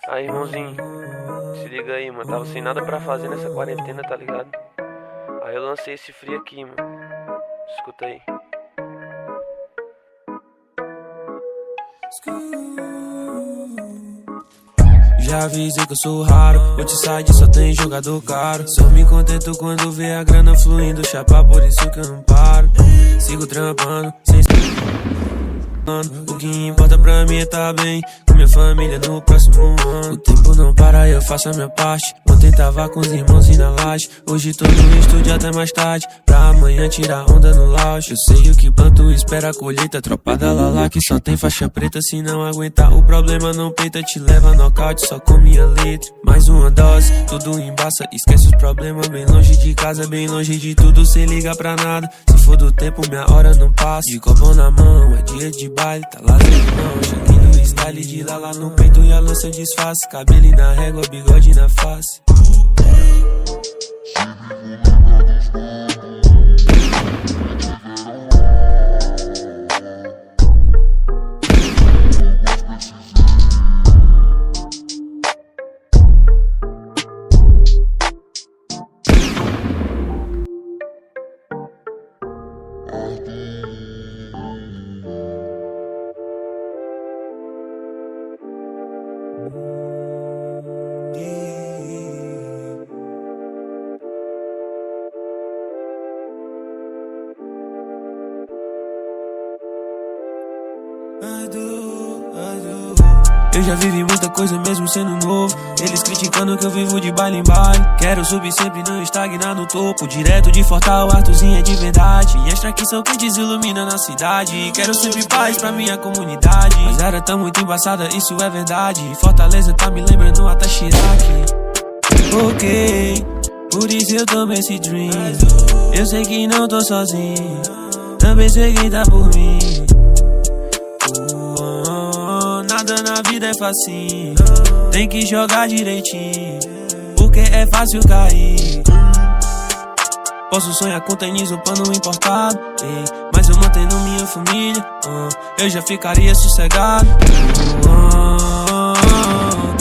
Aí, irmãozinho, se liga aí, mano. Tava sem nada pra fazer nessa quarentena, tá ligado? Aí eu lancei esse free aqui, mano. Escuta aí. Já avisei que eu sou raro, outside só tem jogador caro. Só me contento quando vê a grana fluindo, chapa, por isso que eu não paro. Sigo trampando, sem o que importa pra mim é tá bem com minha família no próximo ano. O tempo não para, eu faço a minha parte. Ontem tava com os irmãos e na laje. Hoje tô no estúdio até mais tarde, pra amanhã tirar onda no lounge. Eu sei o que planto, espera a colheita. Tropa da Lala que só tem faixa preta. Se não aguentar o problema não peita, te leva a nocaute só com minha letra. Mais uma dose, tudo embaça, esquece os problemas. Bem longe de casa, bem longe de tudo, sem ligar pra nada. Se for do tempo, minha hora não passa. De copo na mão, é dia de baile, tá lazeirão. Cheguei no style de Lala no peito e a lança disfarce. Cabelo na régua, bigode na face. Eu já vivi muita coisa mesmo sendo novo. Eles criticando que eu vivo de baile em baile. Quero subir sempre, não estagnar no topo. Direto de Fortal, Arthurzinho é de verdade. Minhas tracks são quentes, ilumina na cidade. Quero sempre paz pra minha comunidade. Mas era tão muito embaçada, isso é verdade. Fortaleza tá me lembrando até Chirac. Ok, por isso eu tomo esse dream. Eu sei que não tô sozinho, também sei quem tá por mim. Nada na vida é facinho, tem que jogar direitinho, porque é fácil cair. Posso sonhar com tênis ou pano importado, mas eu mantenho minha família, eu já ficaria sossegado.